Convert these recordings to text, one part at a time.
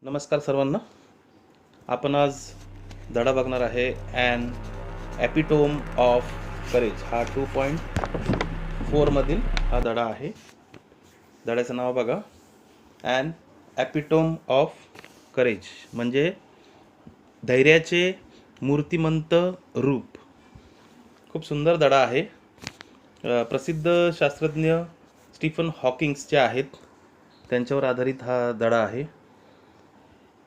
नमस्कार सर्वांना. आपण आज धडा बघणार आहे ॲन ॲपिटोम ऑफ करेज. हा 2.4 मधील हा धडा आहे. धड्याचं नाव बघा, ॲन ॲपिटोम ऑफ करेज म्हणजे धैर्याचे मूर्तिमंत रूप. खूप सुंदर धडा आहे. प्रसिद्ध शास्त्रज्ञ स्टीफन हॉकिंग्स जे आहेत त्यांच्यावर आधारित हा धडा आहे.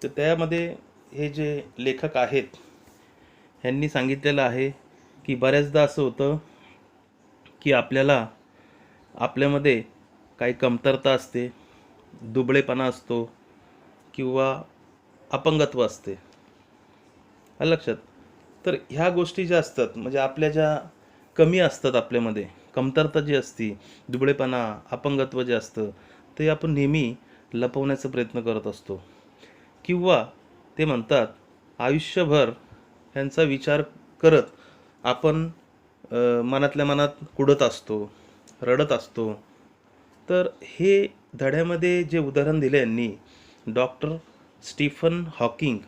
तर त्यामध्ये हे जे लेखक आहेत ह्यांनी सांगितलेलं आहे की बऱ्याचदा असं होतं की आपल्यामध्ये काही कमतरता असते, दुबळेपणा असतो किंवा अपंगत्व असते. आलं लक्षात? तर ह्या गोष्टी ज्या असतात म्हणजे आपल्या ज्या कमी असतात, आपल्यामध्ये कमतरता जी असती, दुबळेपणा, अपंगत्व जे असतं, ते आपण नेहमी लपवण्याचा प्रयत्न करत असतो. किंवा ते म्हणतात आयुष्यभर ह्यांचा विचार करत आपण मनातल्या मनात कुढत असतो, रडत असतो. तर हे धड्यामध्ये जे उदाहरण दिले यांनी, डॉक्टर स्टीफन हॉकिंग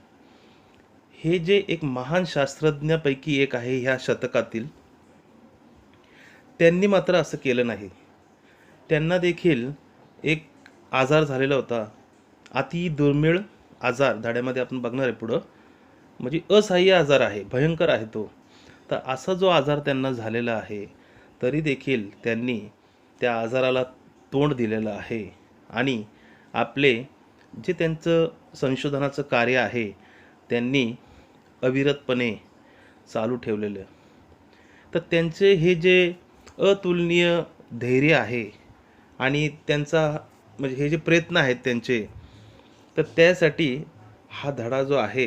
हे जे एक महान शास्त्रज्ञापैकी एक आहे ह्या शतकातील, त्यांनी मात्र असं केलं नाही. त्यांना देखील एक आजार झालेला होता, अति दुर्मिळ आजार. धड्यामध्ये आपण बघणार आहे पुढं, म्हणजे असह्य आजार आहे, भयंकर आहे तो. तर असा जो आजार त्यांना झालेला आहे, तरी देखील त्यांनी त्या आजाराला तोंड दिलेलं आहे आणि आपले जे त्यांचं संशोधनाचं कार्य आहे त्यांनी अविरतपणे चालू ठेवलेलं. तर त्यांचे हे जे अतुलनीय धैर्य आहे आणि त्यांचा म्हणजे हे जे प्रयत्न आहेत त्यांचे, तर त्यासाठी हा धडा जो आहे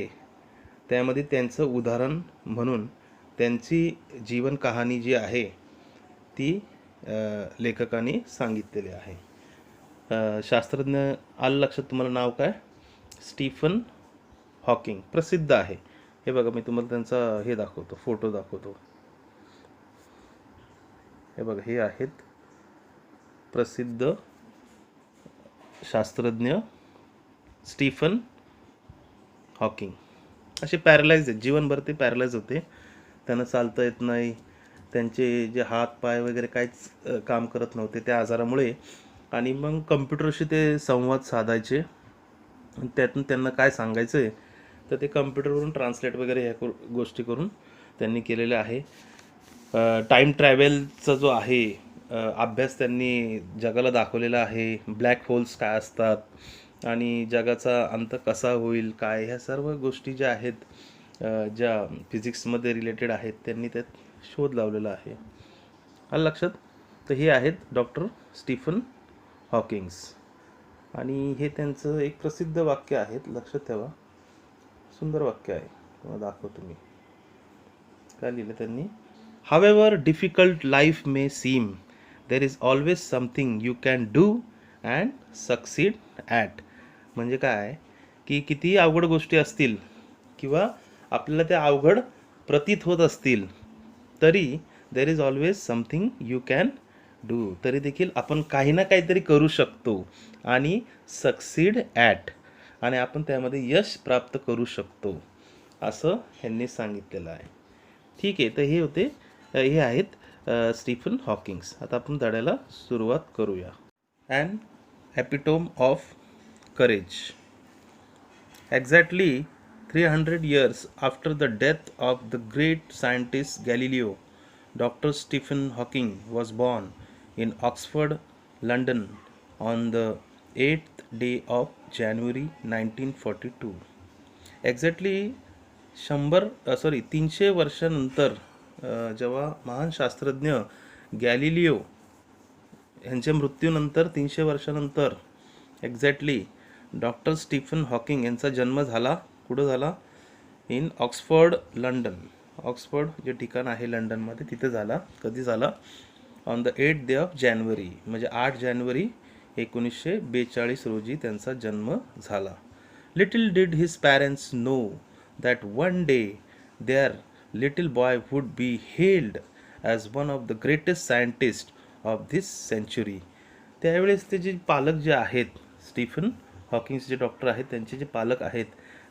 त्यामध्ये त्यांचं उदाहरण म्हणून त्यांची जीवन कहाणी जी आहे ती लेखकाने सांगितलेली आहे. शास्त्रज्ञ आलं लक्षात तुम्हाला नाव काय? स्टीफन हॉकिंग, प्रसिद्ध आहे. हे बघा, मी तुम्हाला त्यांचा हे दाखवतो, फोटो दाखवतो. हे बघा, हे आहेत प्रसिद्ध शास्त्रज्ञ स्टीफन हॉकिंग. असे पॅरालाइज आहेत, जीवनभर ते पॅरालाइज होते, त्यांना चालता येत नाही, त्यांचे जे हात पाय वगैरे काहीच काम करत नव्हते त्या आजारामुळे. आणि मग कम्प्युटरशी ते संवाद साधायचे आणि त्यातून त्यांना काय सांगायचं आहे तर ते कम्प्युटरवरून ट्रान्सलेट वगैरे ह्या गोष्टी करून त्यांनी केलेले आहे. टाईम ट्रॅव्हलचा जो आहे अभ्यास त्यांनी जगाला दाखवलेला आहे. ब्लॅक होल्स काय असतात आणि जगाचा अंत कसा होईल, काय, ह्या सर्व गोष्टी ज्या आहेत ज्या फिजिक्समध्ये रिलेटेड आहेत त्यांनी त्यात शोध लावलेला आहे. आलं लक्षात? तर हे आहेत डॉक्टर स्टीफन हॉकिंग्स आणि हे त्यांचं एक प्रसिद्ध वाक्य आहे, लक्षात ठेवा. सुंदर वाक्य आहे, तुम्हाला दाखवतो मी. काय लिहिलं त्यांनी? However difficult life may seem, there is always something you can do and succeed at. म्हणजे काय की कितीही अवघड गोष्टी असतील किंवा आपल्याला त्या अवघड प्रतीत होत असतील तरी there is always something you can do, तरी देखील आपण काही ना काहीतरी करू शकतो आणि सक्सीड ॲट, आणि आपण त्यामध्ये यश प्राप्त करू शकतो, असं ह्यांनी सांगितलेलं आहे. ठीक आहे, तर हे होते हे आहेत स्टीफन हॉकिंग्स. आता आपण धड्याला सुरुवात करूया. An epitome of courage. Exactly 300 years after the death of the great scientist Galileo, Dr. Stephen Hawking was born in Oxford, London on the 8th day of January 1942. Exactly 300 वर्षानंतर जेव्हा महान शास्त्रज्ञ Galileo यांच्या मृत्यूनंतर 300 वर्षानंतर एक्झॅक्टली डॉक्टर स्टीफन हॉकिंग यांचा जन्म झाला. कुठं झाला? In Oxford, London. ऑक्सफर्ड जे ठिकाण आहे लंडनमध्ये, तिथे झाला. कधी झाला? On the 8th day of January, म्हणजे 8 जानेवारी 1942 रोजी त्यांचा जन्म झाला. Little did his parents know that one day there little boy would be hailed as one of the greatest scientists of this century. त्यावेळेस ते जे पालक जे आहेत स्टीफन हॉकिंग्स जे डॉक्टर आहेत त्यांचे जे पालक आहेत,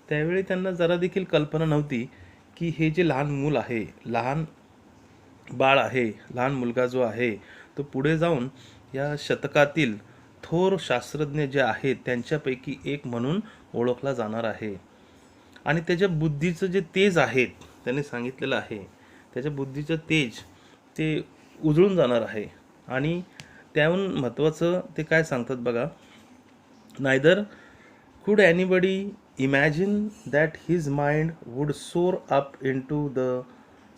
त्यावेळी त्यांना जरा देखील कल्पना नव्हती की हे जे लहान मूल आहे, लहान बाळ आहे, लहान मुलगा जो आहे, तो पुढे जाऊन या शतकातील थोर शास्त्रज्ञ जे आहेत त्यांच्यापैकी एक म्हणून ओळखला जाणार आहे. आणि त्याच्या बुद्धीचं जे तेज आहे, त्याने सांगितलेलं आहे, त्याच्या बुद्धीचं तेज ते उजळून जाणार आहे. आणि त्याहून महत्त्वाचं ते काय सांगतात बघा, neither could anybody imagine that his mind would soar up into the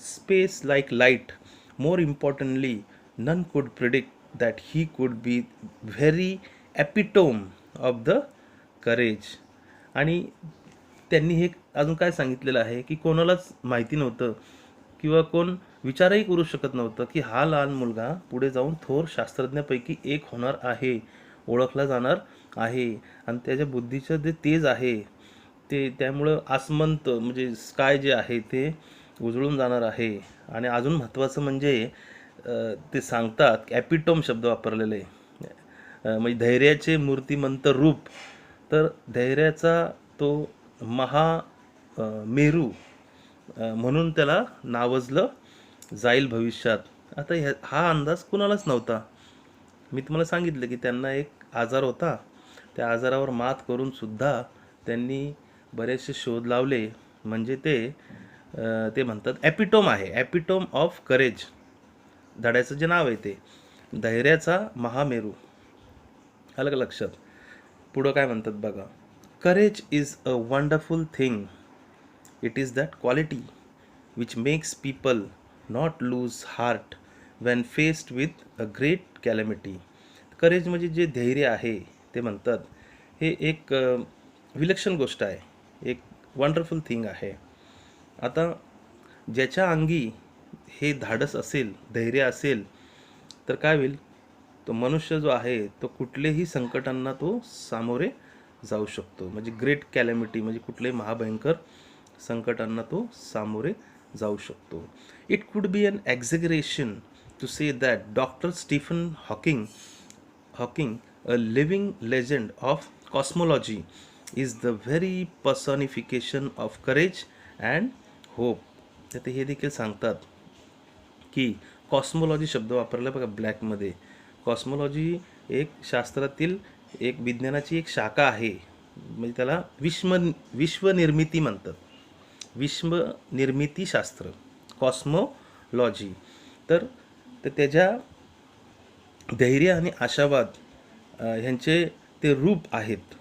space like light? More importantly, none could predict that he could be very epitome of the courage. आणि त्यांनी हे अजून काय सांगितलेलं आहे की कोणालाच माहिती नव्हतं किंवा कोण विचारही करू शकत नव्हतं की हा लहान मुलगा पुढे जाऊन थोर शास्त्रज्ञापैकी एक होणार आहे, ओळखला जाणार आहे. आणि त्याच्या बुद्धीचं जे तेज आहे ते त्यामुळं आसमंत म्हणजे स्काय जे आहे ते उजळून जाणार आहे. आणि अजून महत्त्वाचं म्हणजे ते सांगतात ॲपिटोम शब्द वापरलेले म्हणजे धैर्याचे मूर्तिमंत रूप. तर धैर्याचा तो मेरू म्हणून त्याला नावजलं जाईल भविष्यात. आता हा अंदाज कुणालाच नव्हता. मी तुम्हाला सांगितलं की त्यांना एक आजार होता, त्या आजारावर मात करून सुद्धा त्यांनी बरेचसे शोध लावले. म्हणजे ते म्हणतात ॲपिटोम आहे, ॲपिटोम ऑफ करेज. धड्याचं जे नाव आहे ते धैर्याचा महामेरू. आलं का लक्षात? पुढं काय म्हणतात बघा, courage is a wonderful thing. It is that quality which makes people not lose heart Wien faced with a great calamity. Courage म्हणजे जे धैर्य आहे ते म्हणतात हे एक विलक्षण गोष्ट आहे, एक वंडरफुल थिंग आहे. आता ज्याच्या अंगी हे धाडस असेल, धैर्य असेल, तर काय होईल, तो मनुष्य जो आहे तो कुठलेही संकटांना तो सामोरे जाऊ शकतो. म्हणजे ग्रेट कॅलॅमिटी म्हणजे कुठलेही महाभयंकर संकटांना तो सामोरे जाऊ शकतो. It could be an exaggeration to say that doctor Stephen Hawking, a living legend of cosmology, is the very personification of courage and hope. तर हे देखील सांगतात की कॉस्मॉलॉजी शब्द वापरला बघा ब्लॅकमध्ये. कॉस्मॉलॉजी एक शास्त्रातील एक विज्ञानाची एक शाखा आहे. म्हणजे त्याला विश्वनिर्मिती म्हणतात, विश्वनिर्मितीशास्त्र, कॉस्मोलॉजी. तर त्याच्या धैर्य आणि आशावाद ह्यांचे ते रूप आहेत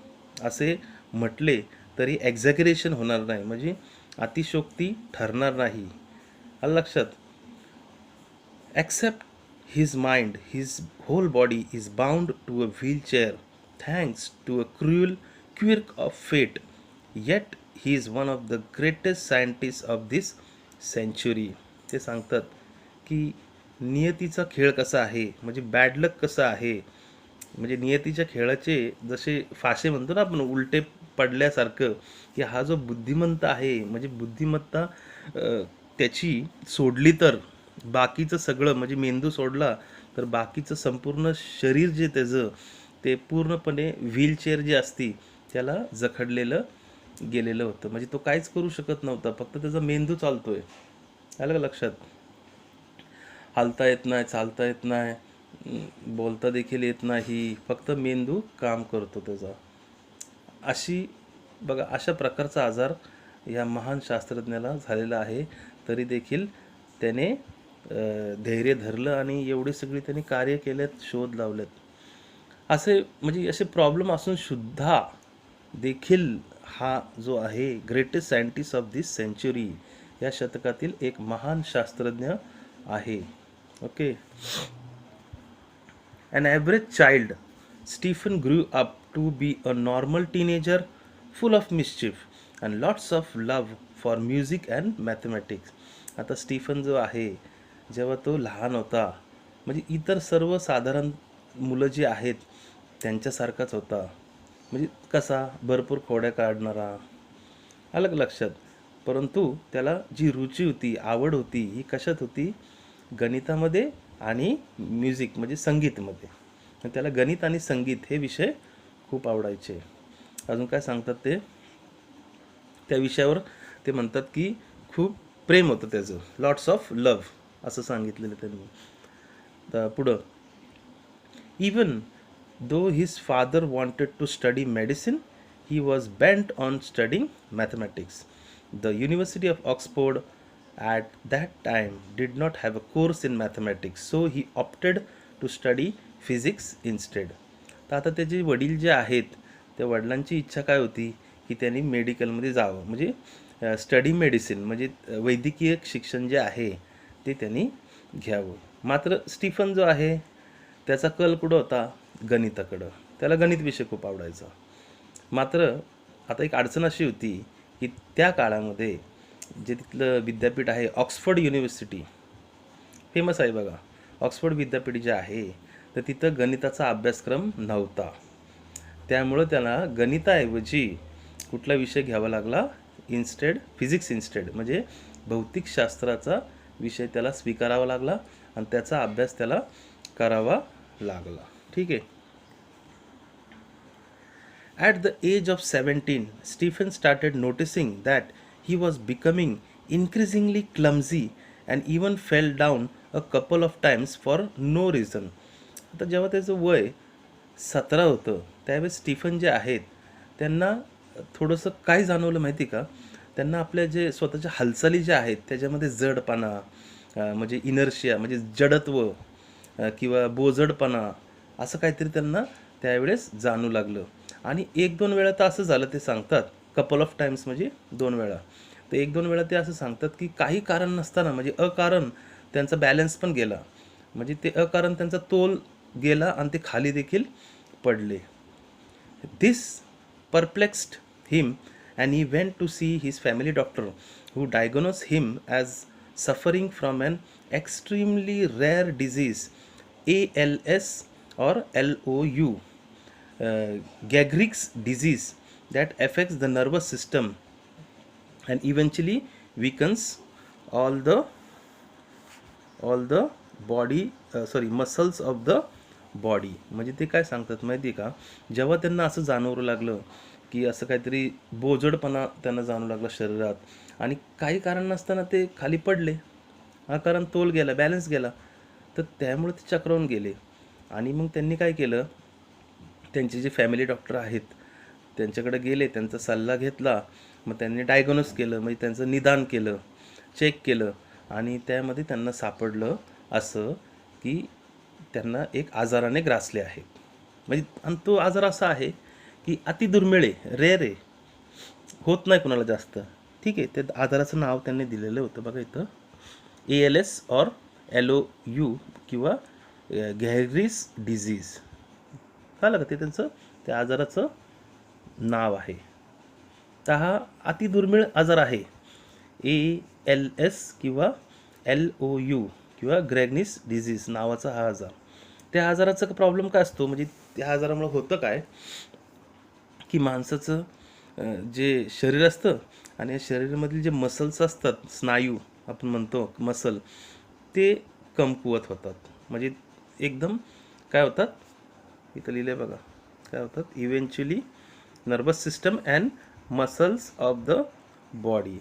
असे म्हटले तरी एक्झॅगरेशन होणार नाही, म्हणजे अतिशयोक्ती ठरणार नाही. आलं लक्षात? Except his mind, his whole body is bound to a wheelchair thanks to a quirk of fate, yet he is one of the greatest scientist of this century. ते सांगतात की नियतीचा खेळ कसा आहे, म्हणजे बॅड लक कसं आहे, म्हणजे नियतीच्या खेळाचे जसे फासे म्हणतो ना आपण, उलटे पडल्यासारखं, की हा जो बुद्धिमंत आहे म्हणजे बुद्धिमत्ता त्याची सोडली तर बाकीचं सगळं, म्हणजे मेंदू सोडला तर बाकीचं संपूर्ण शरीर जे त्याचं ते पूर्णपणे व्हीलचेअर जी असती त्याला जखडलेलं गेलेलं होतं. म्हणजे तो काहीच करू शकत नव्हता, फक्त त्याचा मेंदू चालतोय. आलं का लक्षात? हालता येत नाही, चालता येत नाही, बोलता देखील येत नाही, फक्त मेंदू काम करतो त्याचा. अशी बघा, अशा प्रकारचा आजार या महान शास्त्रज्ञाला झालेला आहे. तरी देखील त्याने धैर्य धरलं आणि एवढी सगळी त्यांनी कार्य केलेत, शोध लावलेत. असे म्हणजे असे प्रॉब्लेम असून सुद्धा देखील हा जो आहे greatest scientist of this century, या शतकातील एक महान शास्त्रज्ञ आहे. Okay. An average child, Stephen grew up to be a normal teenager full of mischief and lots of love for music and mathematics. आता स्टीफन जो आहे, जेव्हा तो लहान होता म्हणजे इतर सर्व साधारण मुलं जी आहेत त्यांच्यासारखाच होता. म्हणजे कसा, भरपूर खोड्या काढणारा. अलग लक्षात? परंतु त्याला जी रुची होती, आवड होती, ही कशात होती? गणितामध्ये आणि म्युझिक म्हणजे संगीतमध्ये. त्याला गणित आणि संगीत हे विषय खूप आवडायचे. अजून काय सांगतात ते त्या विषयावर, ते म्हणतात की खूप प्रेम होतं त्याचं, लॉट्स ऑफ लव्ह असं सांगितलेलं त्यांनी. तर पुढं, even though his father wanted to study medicine, he was bent on studying mathematics. The University of Oxford at that time did not have a course in mathematics, so he opted to study physics instead. तर आता त्याचे वडील जे आहेत, त्या वडिलांची इच्छा काय होती की त्यांनी मेडिकलमध्ये जावं, म्हणजे स्टडी मेडिसिन, म्हणजे वैद्यकीय शिक्षण जे आहे ते त्यांनी घ्यावं. मात्र स्टीफन जो आहे त्याचा कल कुठं होता, गणिताकडं. त्याला गणित विषय खूप आवडायचा. मात्र आता एक अडचण अशी होती की त्या काळामध्ये जे तिथलं विद्यापीठ आहे, ऑक्सफर्ड युनिव्हर्सिटी फेमस आहे बघा, ऑक्सफर्ड विद्यापीठ जे आहे, तर तिथं गणिताचा अभ्यासक्रम नव्हता. त्यामुळं त्याला गणिताऐवजी कुठला विषय घ्यावा लागला, इन्स्टेड फिजिक्स इन्स्टेड, म्हणजे भौतिकशास्त्राचा विषय त्याला स्वीकारावा लागला आणि त्याचा अभ्यास त्याला करावा लागला. ठीक आहे. At the age of 17, Stephen started noticing that he was becoming increasingly clumsy and even fell down a couple of times for no reason. आता जेव्हा त्याचं वय 17 होतं त्यावेळेस स्टीफन जे आहेत त्यांना थोडंसं काय जाणवलं माहिती का, त्यांना आपल्या जे स्वतःच्या हालचाली ज्या आहेत त्याच्यामध्ये जडपणा, म्हणजे इनर्शिया म्हणजे जडत्व किंवा बोजडपणा असं काहीतरी त्यांना त्यावेळेस जाणू लागलं. आणि 1-2 वेळा तर असं झालं, ते सांगतात कपल ऑफ टाइम्स म्हणजे 2 वेळा, तर 1-2 वेळा ते असं सांगतात की काही कारण नसताना, म्हणजे अकारण त्यांचा बॅलन्स पण गेला, म्हणजे ते अकारण त्यांचा तोल गेला आणि ते खाली देखील पडले. This perplexed him and he went to see his family doctor, who diagnosed him as suffering from an extremely rare disease, ALS or LOU, Gagrig's disease, that affects the nervous system and eventually weakens all the body muscles of the body. म्हणजे ते काय सांगतात माहिती आहे का, जेव्हा त्यांना असं जाणवू लागलं की असं काहीतरी बोजडपणा त्यांना जाणवू लागला शरीरात आणि काही कारण नसताना ते खाली पडले, हा कारण तोल गेला, बॅलन्स गेला, तर त्यामुळे ते चक्रावून गेले. आणि मग त्यांनी काय केलं, त्यांचे जे फॅमिली डॉक्टर आहेत त्यांच्याकडे गेले, त्यांचा सल्ला घेतला, मग त्यांनी डायग्नोस केलं, म्हणजे त्यांचं निदान केलं, चेक केलं आणि त्यामध्ये त्यांना सापडलं असं की त्यांना एक आजाराने ग्रासले आहे. म्हणजे आणि तो आजार असा आहे की अति दुर्मिळ आहे, रेअर आहे, होत नाही कुणाला जास्त. ठीक आहे. त्या आजाराचं नाव त्यांनी दिलेलं होतं बघा इथं, ALS और LOU किंवा गॅग्रीस डिझीज. कळलं का, ते त्यांचं त्या आजाराचं नाव आहे. तर हा अति दुर्मिळ आजार आहे, ALS किंवा LOU किंवा ग्रॅग्निस डिझीज नावाचा हा आजार. त्या आजाराचा प्रॉब्लेम काय असतो, म्हणजे त्या आजारामुळे होतं काय की माणसाचं जे शरीर असतं आणि या शरीरामधील जे मसल्स असतात, स्नायू आपण म्हणतो मसल, ते कमकुवत होतात. म्हणजे एकदम काय होतात, इथं लिहिले बघा काय होतात, eventually nervous system and muscles of the body,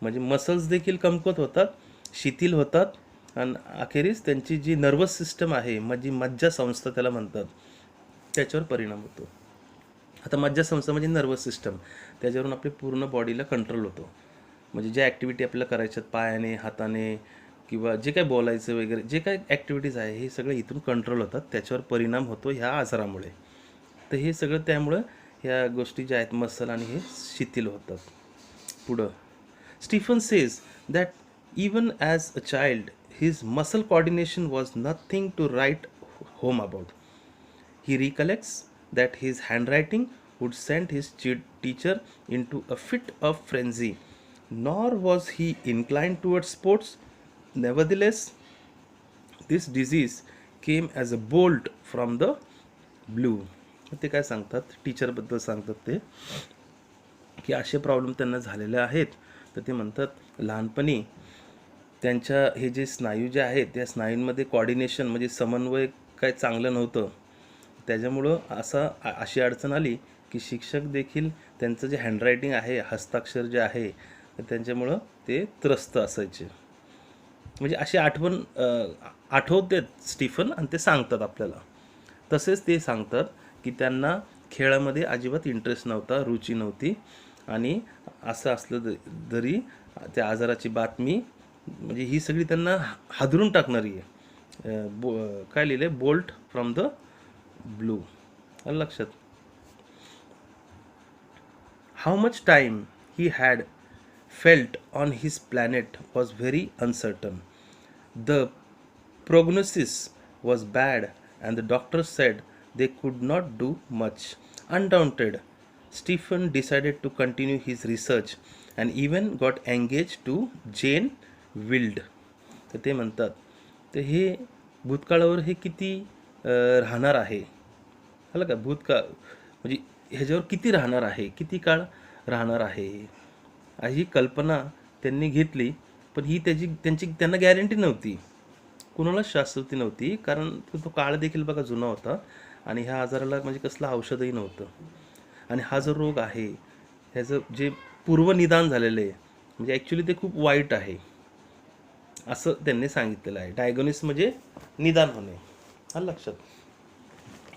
म्हणजे मसल्स देखील कमकुवत होतात, शिथिल होतात आणि अखेरीस त्यांची जी नर्वस सिस्टम आहे, म्हणजे मज्जासंस्था त्याला म्हणतात, त्याच्यावर परिणाम होतो. आता मज्जासंस्था म्हणजे नर्वस सिस्टम, त्याच्यावरून आपल्या पूर्ण बॉडीला कंट्रोल होतो. म्हणजे ज्या ॲक्टिव्हिटी आपल्याला करायच्यात पायाने, हाताने किंवा जे काय बोलायचं वगैरे, जे काय ॲक्टिव्हिटीज आहे हे सगळे इथून कंट्रोल होतात, त्याच्यावर परिणाम होतो ह्या आजारामुळे. तर हे सगळं त्यामुळं ह्या गोष्टी ज्या आहेत मसल आणि हे शिथिल होतात. पुढं, Stephen says that even as a child his muscle coordination was nothing to write home about. He recollects that his handwriting would send his teacher into a fit of frenzy, nor was he inclined towards sports. Nevertheless, this disease came as a bolt from the blue. ते काय सांगतात, टीचरबद्दल सांगतात ते की असे problem त्यांना झालेले आहेत. तर ते म्हणतात लहानपणी त्यांच्या हे जे स्नायू जे आहेत त्या स्नायूंमध्ये कॉर्डिनेशन म्हणजे समन्वय काय चांगलं नव्हतं, त्याच्यामुळं अशी अडचण आली की शिक्षक देखील त्यांचं जे हँडरायटिंग आहे, हस्ताक्षर जे आहे, त्यांच्यामुळं ते त्रस्त असायचे. म्हणजे अशी आठवण आठवतात स्टीफन आणि ते सांगतात आपल्याला. तसेच ते सांगतात की त्यांना खेळामध्ये अजिबात इंटरेस्ट नव्हता, रुची नव्हती. आणि असं असलं तरी त्या आजाराची बातमी म्हणजे ही सगळी त्यांना हादरून टाकणारी आहे. काय लिहिलं आहे, बोल्ट फ्रॉम द ब्लू. आलं लक्षात. How much time he had felt on his planet was very uncertain. The prognosis was bad, and the doctors said they could not do much. Undaunted, Stephen decided to continue his research and even got engaged to Jane Wild. तर ते म्हणतात तर हे भूतकाळावर हे किती राहणार आहे. आलं का. भूतकाळ म्हणजे ह्याच्यावर किती राहणार आहे, किती काळ राहणार आहे, ही कल्पना त्यांनी घेतली. पण ही त्यांना गॅरंटी नव्हती, कुणालाच शाश्वती नव्हती. कारण तो काळ देखील बघा जुना होता आणि ह्या आजाराला म्हणजे कसलं औषधही नव्हतं. आणि हा जो रोग आहे ह्याचं जे पूर्वनिदान झालेलं आहे म्हणजे ॲक्च्युली ते खूप वाईट आहे असं त्यांनी सांगितलेलं आहे. डायग्नोसिस म्हणजे निदान होणे. हा लक्षात.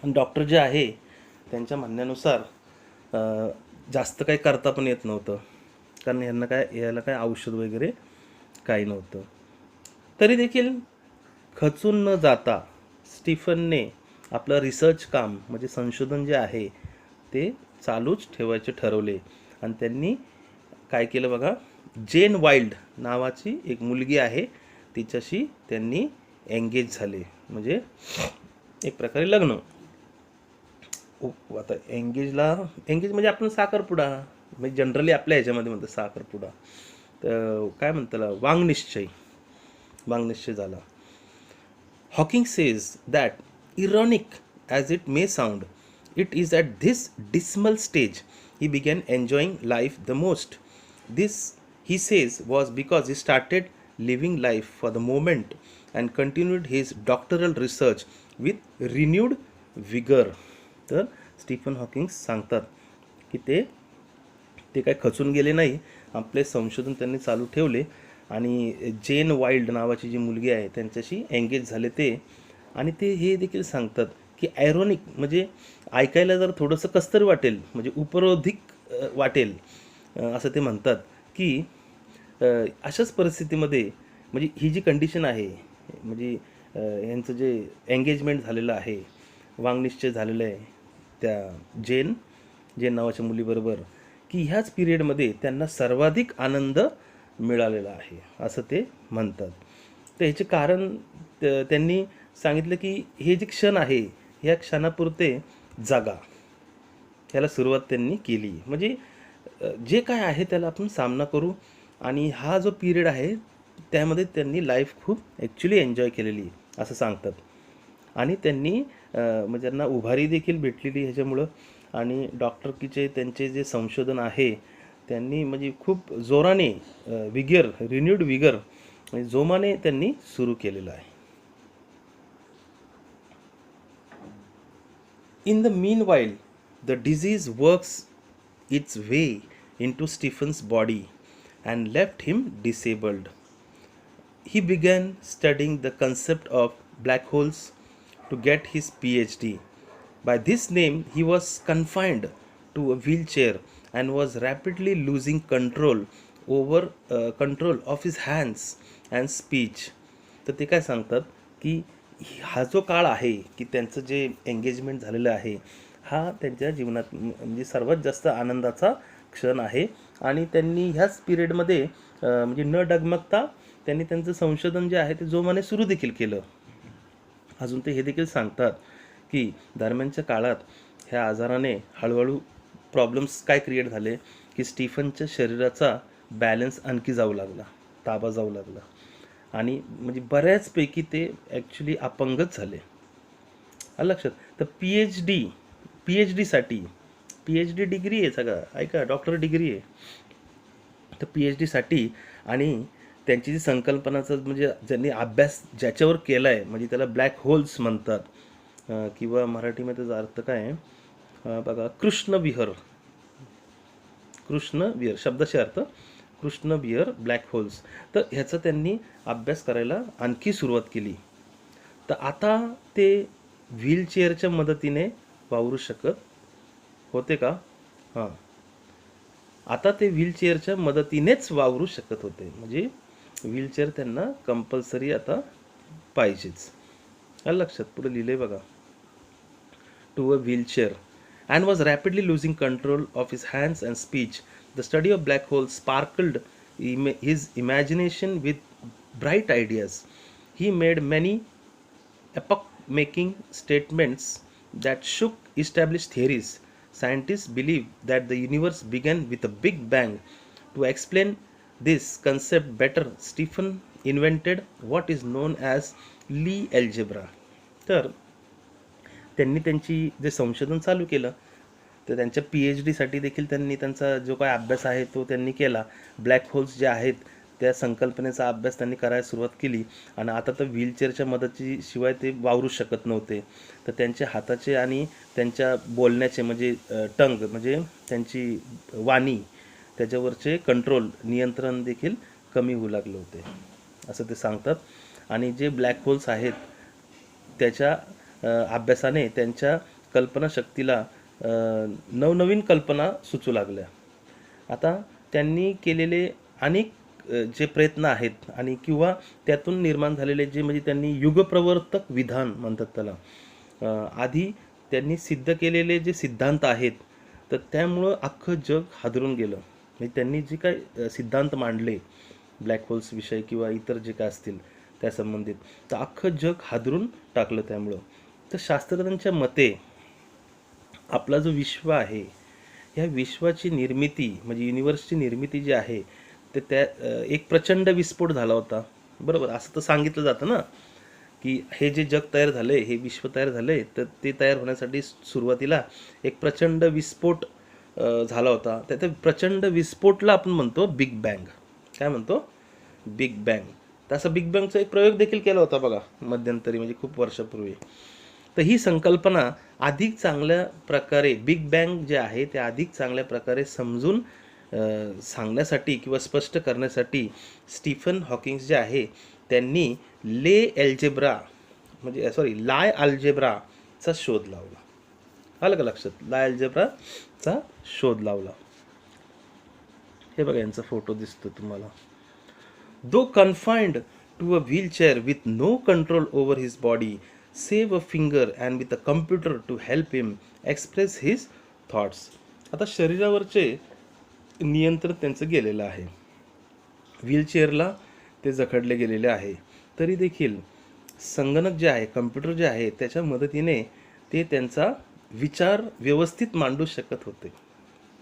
आणि डॉक्टर जे आहे त्यांच्या म्हणण्यानुसार जास्त काही करता पण येत नव्हतं, कारण याला काय औषध वगैरे काही नव्हतं. तरी देखील खचून न जाता स्टीफनने आपलं रिसर्च काम म्हणजे संशोधन जे आहे ते चालूच ठेवायचे ठरवले. आणि त्यांनी काय केलं बघा, जेन वाईल्ड नावाची एक मुलगी आहे तिच्याशी त्यांनी एंगेज झाले. म्हणजे एक प्रकारे लग्न. आता एंगेज म्हणजे आपण साखरपुडा म्हणजे जनरली आपल्या ह्याच्यामध्ये म्हणतात साखरपुडा. तर काय म्हणतात वांगनिश्चय झाला. Hawking says that ironic as it may sound, it is at this dismal stage he began enjoying life the most. This he says was because he started living life for the moment and continued his doctoral research with renewed vigour. तर Stephen Hawking सांगतात की ते काय खचून गेले नाही, आपले संशोधन त्यांनी चालू ठेवले आणि जेन वाईल्ड नावाची जी मुलगी आहे त्यांच्याशी एंगेज झाले ते. आणि ते हे देखील सांगतात की आयरॉनिक म्हणजे ऐकायला जर थोडंसं कसतरी वाटेल म्हणजे उपरोधिक वाटेल असं ते म्हणतात की अशाच परिस्थितीमध्ये म्हणजे ही जी कंडिशन आहे म्हणजे यांचं जे एंगेजमेंट झालेलं आहे, वांगनिश्चय झालेलं आहे त्या जेन नावाच्या मुलीबरोबर, की ह्याच पिरियडमध्ये त्यांना सर्वाधिक आनंद मिळालेला आहे असं ते म्हणतात. तर ह्याचे कारण त्यांनी सांगितलं की हे जे क्षण आहे ह्या क्षणापुरते जागा, ह्याला सुरुवात त्यांनी केली. म्हणजे जे काय आहे त्याला आपण सामना करू. आणि हा जो पिरियड आहे त्यामध्ये त्यांनी लाईफ खूप ॲक्च्युली एन्जॉय केलेली असं सांगतात. आणि त्यांनी म्हणजे त्यांना उभारी देखील भेटलेली ह्याच्यामुळं. आणि डॉक्टरकीचे त्यांचे जे संशोधन आहे त्यांनी म्हणजे खूप जोराने रिन्यूड विगर म्हणजे जोमाने त्यांनी सुरू केलेलं आहे. In the meanwhile the disease works its way into Stephen's body and left him disabled. He began studying the concept of black holes to get his PhD. By this name, he was confined to a wheelchair and was rapidly losing control of his hands and speech. तर ते काय सांगतात की हा जो काळ आहे की त्यांचं जे एंगेजमेंट झालेलं आहे हा त्यांच्या जीवनात म्हणजे सर्वात जास्त आनंदाचा क्षण आहे. आणि त्यांनी ह्याच पिरियडमध्ये म्हणजे न डगमगता त्यांनी त्यांचं संशोधन जे आहे ते जोमाने सुरू देखील केलं. अजून ते हे देखील सांगतात की दरम्यानच्या काळात ह्या आजाराने हळूहळू प्रॉब्लेम्स काय क्रिएट झाले की स्टीफनच्या शरीराचा बॅलन्स आणखी जाऊ लागला, ताबा जाऊ लागला. आणि म्हणजे बऱ्याचपैकी ते ॲक्च्युली अपंगच झाले. आलं लक्षात. तर पी एच डी डिग्री आहे सगळं, ऐका, डॉक्टर डिग्री आहे. तर PhD साठी आणि त्यांची जी संकल्पनाचा म्हणजे ज्यांनी अभ्यास ज्याच्यावर केला आहे म्हणजे त्याला ब्लॅक होल्स म्हणतात किंवा मराठीमध्ये त्याचा अर्थ काय आहे बघा कृष्णविहर शब्दाचे अर्थ कृष्णविहर ब्लॅक होल्स. तर ह्याचा त्यांनी अभ्यास करायला आणखी सुरुवात केली. तर आता ते व्हीलचेअरच्या मदतीने वावरू शकत होते का? हां, आता ते व्हीलचेअरच्या मदतीनेच वावरू शकत होते. म्हणजे व्हीलचेअर त्यांना कंपल्सरी आता पाहिजेच. आलं लक्षात? पुढे लिहिले बघा. To a wheelchair and was rapidly losing control of his hands and speech. The study of black holes sparkled his imagination with bright ideas. He made many epoch making statements that shook established theories. Scientists believe that the universe began with a big bang. To explain this concept better, Stephen invented what is known as Lie algebra. तर त्यांनी त्यांची जे संशोधन चालू केलं, तर त्यांच्या PhDसाठी देखील त्यांनी त्यांचा जो काय अभ्यास आहे तो त्यांनी केला. ब्लॅक होल्स जे आहेत त्या संकल्पनेचा अभ्यास त्यांनी करायला सुरुवात केली. आणि आता तर व्हीलचेअरच्या मदतीशिवाय ते वावरू शकत नव्हते. तर त्यांच्या हाताचे आणि त्यांच्या बोलण्याचे म्हणजे टंग म्हणजे त्यांची वाणी त्याच्यावरचे नियंत्रण देखील कमी होऊ लागले होते असं ते सांगतात. आणि जे ब्लॅक होल्स आहेत त्याच्या अभ्यासाने त्यांच्या कल्पनाशक्तीला नवनवीन कल्पना सुचू लागल्या. आता त्यांनी केलेले अनेक जे प्रयत्न आहेत आणि किंवा त्यातून निर्माण झालेले जे म्हणजे त्यांनी युगप्रवर्तक विधान म्हणतात त्याला, आधी त्यांनी सिद्ध केलेले जे सिद्धांत आहेत तर त्यामुळं अख्खं जग हादरून गेलं. म्हणजे त्यांनी जे काय सिद्धांत मांडले ब्लॅक होल्स विषयी किंवा इतर जे काय असतील त्या संबंधित, तर अख्खं जग हादरून टाकलं त्यामुळं. तर शास्त्रज्ञांच्या मते आपला जो विश्व आहे ह्या विश्वाची निर्मिती म्हणजे युनिवर्सची निर्मिती जी आहे तर त्या एक प्रचंड विस्फोट झाला होता. बरोबर, असं तर सांगितलं जातं ना की हे जे जग तयार झाले, हे विश्व तयार झाले, तर ते तयार होण्यासाठी सुरुवातीला एक प्रचंड विस्फोट झाला होता. त्या प्रचंड विस्फोटला आपण म्हणतो बिग बँग. काय म्हणतो? Big bang. तसा बिग बँगचा एक प्रयोग देखील केला होता बघा मध्यंतरी, म्हणजे खूप वर्षापूर्वी. तर ही संकल्पना अधिक चांगल्या प्रकारे बिग बँग जे आहे ते अधिक चांगल्या प्रकारे समजून सांगण्यासाठी किंवा स्पष्ट करण्यासाठी स्टीफन हॉकिंग्स जे आहे त्यांनी लाय अल्जेब्राचा शोध लावला. आलं का लक्षात? लाय अल्जेब्राचा शोध लावला. हे बघा यांचा फोटो दिसतो तुम्हाला. Though confined to a wheelchair with no control over his body, save a finger and with a computer to help him express his thoughts. आता शरीरावरचे नियंत्रण त्यांचं गेलेलं आहे, व्हीलचेअरला ते जखडले गेलेले आहे, तरी देखील संगणक जे आहे, कम्प्युटर जे आहे त्याच्या मदतीने ते त्यांचा विचार व्यवस्थित मांडू शकत होते.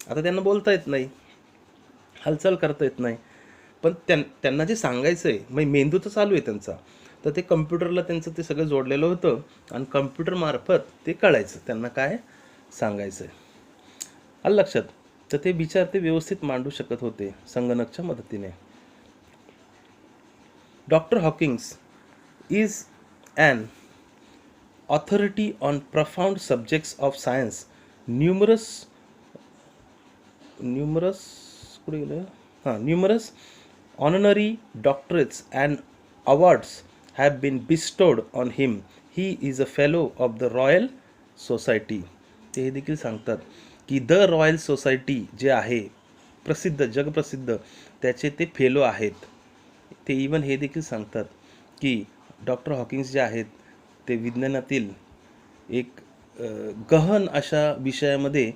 आता त्यांना बोलता येत नाही, हालचाल करता येत नाही, पण त्यांना जे सांगायचं आहे म्हणजे मेंदू तर चालू आहे त्यांचा, तर ते कम्प्युटरला त्यांचं ते सगळं जोडलेलं होतं आणि कम्प्युटरमार्फत ते कळायचं त्यांना काय सांगायचं आहे. आलं लक्षात? तर ते विचार ते व्यवस्थित मांडू शकत होते संगणकच्या मदतीने. Doctor Hawking's is an authority on profound subjects of science. Numerous honorary doctorates and awards have been bestowed on him. He is a fellow of the Royal Society. ते हे देखील सांगतात की द रॉयल सोसायटी जे आहे प्रसिद्ध, जगप्रसिद्ध, त्याचे ते फेलो आहेत. ते इवन हे देखील सांगतात की डॉक्टर हॉकिंग्स जे आहेत ते विज्ञानातील एक गहन अशा विषयामध्ये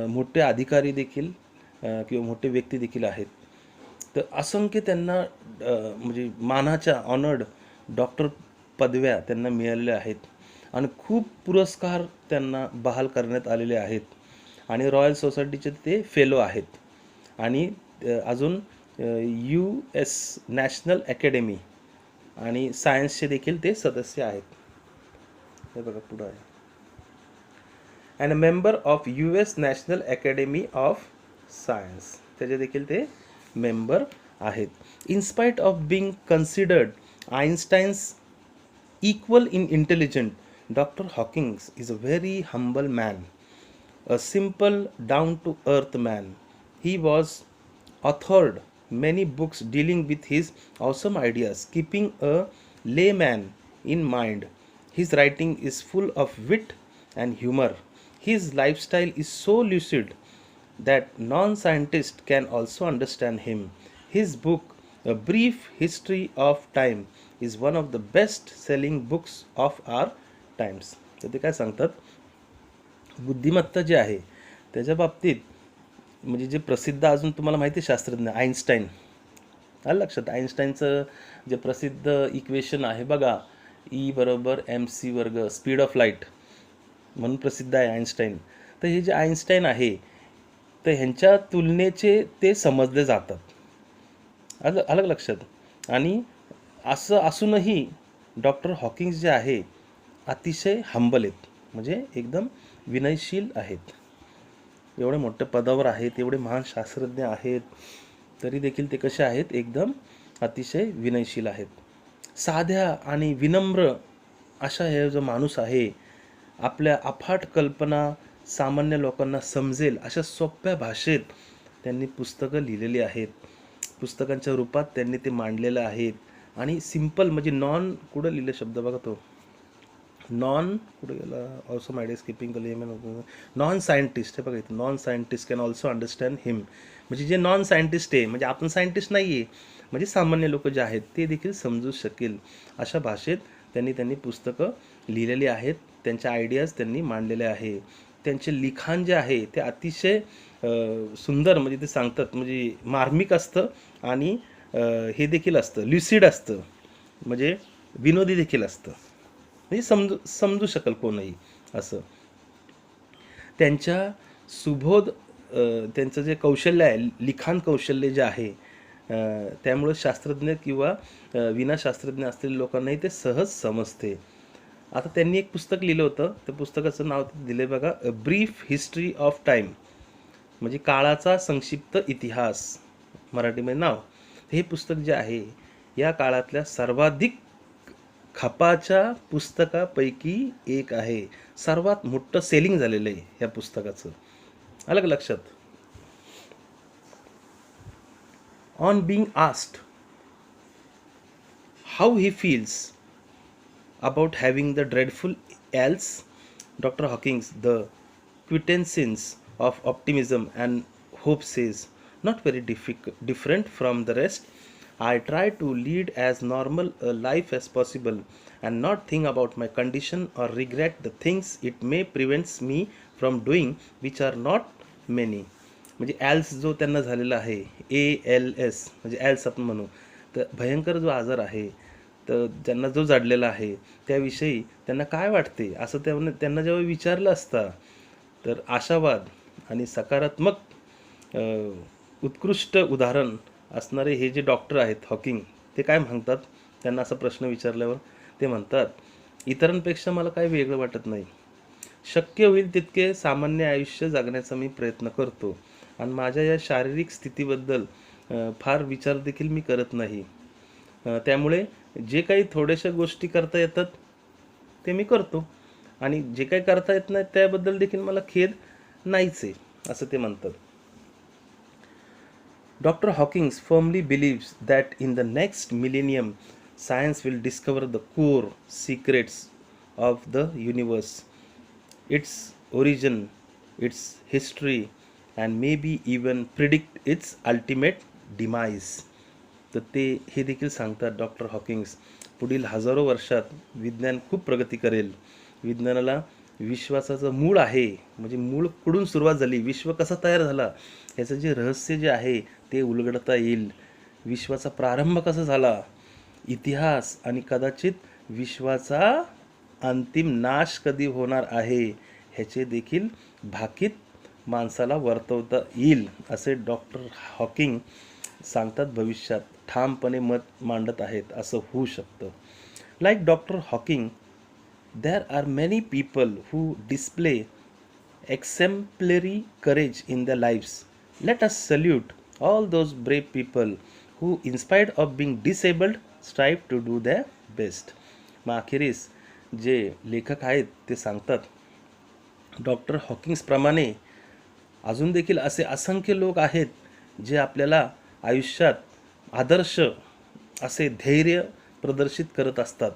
मोठे अधिकारी देखील किंवा मोठे व्यक्ती देखील आहेत. तर असंख्य त्यांना म्हणजे मानाच्या ऑनर्ड डॉक्टर पदव्या त्यांना मिळालेल्या आहेत आणि खूप पुरस्कार त्यांना बहाल करण्यात आलेले आहेत आणि रॉयल सोसायटीचे ते फेलो आहेत आणि अजून US नॅशनल अकॅडमी आणि सायन्सचे देखील ते सदस्य आहेत. हे बघा पुढं आहे. And a member of US national academy of science, त्याचे देखील ते मेंबर आहेत. In spite of being considered Einstein's equal in intelligent, doctor Hawking's is a very humble man a simple, down to earth man. He was authored many books dealing with his awesome ideas, keeping a layman in mind. His writing is full of wit and humor. His lifestyle is so lucid that non scientists can also understand him. His book, A Brief History of Time, is one of the best selling books of our times. तर ते काय सांगतात, बुद्धिमत्ता जी आहे त्याच्या बाबतीत म्हणजे जे प्रसिद्ध अजून तुम्हाला माहिती आहे शास्त्रज्ञ आईन्स्टाईन, आलं लक्षात. आईन्स्टाईनचं जे प्रसिद्ध इक्वेशन आहे बघा, E = mc² speed of light म्हणून प्रसिद्ध आहे आईन्स्टाईन. तर हे जे आईन्स्टाईन आहे तर ह्यांच्या तुलनेचे ते समजले जातात, आलं अलग लक्षात. आणि असं असूनही डॉक्टर हॉकिंग्स जे आहे अतिशय हंबल आहेत, म्हणजे एकदम विनयशील आहेत. एवढे मोठ्या पदावर आहेत, एवढे महान शास्त्रज्ञ आहेत, तरी देखील ते कसे आहेत, एकदम अतिशय विनयशील आहेत. साध्या आणि विनम्र अशा हे जो माणूस आहे, आपल्या अफाट कल्पना सामान्य लोकांना समजेल अशा सोप्या भाषेत त्यांनी पुस्तकं लिहिलेली आहेत. पुस्तकांच्या रूपात त्यांनी ते मांडलेलं आहेत. आणि सिम्पल म्हणजे नॉन कुठं लिहिले शब्द बघा तो, नॉन कुठे गेला, also mind skipping non scientist, हे बघा इथं, non scientist can also understand him. म्हणजे जे नॉन सायंटिस्ट आहे, म्हणजे आपण सायंटिस्ट नाही आहे, म्हणजे सामान्य लोक जे आहेत ते देखील समजू शकेल अशा भाषेत त्यांनी पुस्तकं लिहिलेली आहेत. त्यांच्या आयडियाज त्यांनी मांडलेले आहे. त्यांचे लिखाण जे आहे ते अतिशय सुंदर, म्हणजे ते सांगतात म्हणजे मार्मिक असतं आणि हे देखील असतं, ल्युसिड असतं, म्हणजे विनोदी देखील असतं, म्हणजे समजू शकेल कोणही असं. त्यांच्या सुबोध त्यांचं जे कौशल्य आहे, लिखाण कौशल्य जे आहे, त्यामुळे शास्त्रज्ञ किंवा विनाशास्त्रज्ञ असलेल्या लोकांनाही ते सहज समजते. आता त्यांनी एक पुस्तक लिहिलं होतं, त्या पुस्तकाचं नाव दिले बघा, a brief history of time, म्हणजे काळाचा संक्षिप्त इतिहास मराठीमध्ये नाव. हे पुस्तक जे आहे या काळातल्या सर्वाधिक खपाच्या पुस्तकापैकी एक आहे. सर्वात मोठं सेलिंग झालेलं आहे या पुस्तकाचं, अलग लक्षात. On being asked how he feels about having the dreadful else, Dr. Hawkins, the quintessence of optimism and hope, says, not very different from the rest. I try to lead as normal a life as possible and not think about my condition or regret the things it may prevents me from doing, which are not many. म्हणजे ॲल्स जो त्यांना झालेला आहे, ALS म्हणजे ॲल्स आपण म्हणू, तर भयंकर जो आजार आहे, तर ज्यांना जो जाडलेला आहे त्याविषयी त्यांना काय वाटते असं त्यांना जेव्हा विचारलं असता, तर आशावाद आणि सकारात्मक उत्कृष्ट उदाहरण असणारे हे जे डॉक्टर आहेत हॉकिंग, ते काय म्हणतात, त्यांना असा प्रश्न विचारल्यावर ते म्हणतात, इतरांपेक्षा मला काय वेगळं वाटत नाही. शक्य होईल तितके सामान्य आयुष्य जगण्याचा मी प्रयत्न करतो आणि माझ्या या शारीरिक स्थितीबद्दल फार विचार देखील मी करत नाही. त्यामुळे जे काही थोड्याशा गोष्टी करता येतात ते मी करतो आणि जे काही करता येत नाही त्याबद्दल देखील मला खेद नाहीच आहे, असं ते म्हणतात. Doctor Hawking's firmly believes that in the next millennium science will discover the core secrets of the universe, its origin, its history and may be even predict its ultimate demise. तर ते हे देखील सांगतात डॉक्टर हॉकिंग्स, पुढील हजारो वर्षात विज्ञान खूप प्रगती करेल. विज्ञानाला विश्वासाचं मूळ आहे, म्हणजे मूळ कुठून सुरुवात झाली, विश्व कसा तयार झाला याचं जे रहस्य जे आहे ते उलगडता येईल. विश्वाचा प्रारंभ कसा झाला, इतिहास आणि कदाचित विश्वाचा अंतिम नाश कधी होणार आहे ह्याचे देखील भाकीत माणसाला वर्तवता येईल, असे डॉक्टर हॉकिंग सांगतात. भविष्यात ठामपणे मत मांडत आहेत, असं होऊ शकतं. Like doctor Hawking, there are many people who display exemplary courage in their lives. Let us salute all those brave people who, in spite of being disabled, strive to do their best. मग अखेरीस जे लेखक आहेत ते सांगतात doctor हॉकिंग्सप्रमाणे अजून देखील असे असंख्य लोक आहेत जे आपल्याला आयुष्यात आदर्श असे धैर्य प्रदर्शित करत असतात.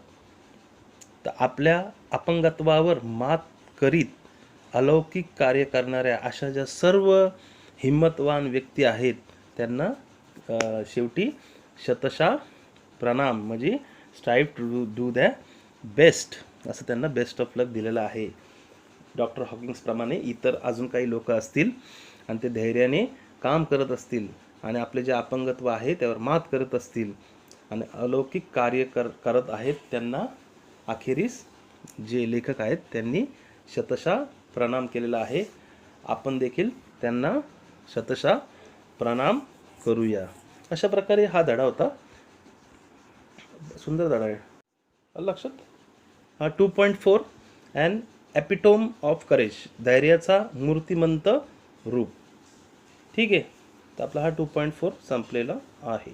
तर आपल्या अपंगत्वावर मात करीत अलौकिक कार्य करणाऱ्या अशा ज्या सर्व हिम्मतवान व्यक्ती आहेत त्यांना शेवटी शतशः प्रणाम, म्हणजे strive to do the best, असं त्यांना बेस्ट ऑफ लक दिलेलं आहे. डॉक्टर हॉकिंग्सप्रमाणे इतर अजून काही लोक असतील आणि ते धैर्याने काम करत असतील आणि आपले जे अपंगत्व आहे त्यावर मात करत असतील आणि अलौकिक कार्य करत आहेत, त्यांना अखेरीस जे लेखक आहेत त्यांनी शतशः प्रणाम केलेला आहे. आपण देखील त्यांना शतशः प्रणाम करूया. अशा प्रकारे हा धडा होता. सुंदर धडा आहे. लक्षात. हा 2.4 अँड एपिटोम ऑफ करेज, धैर्याचा मूर्तिमंत रूप. ठीक आहे. तर आपला हा 2.4 संपलेला आहे.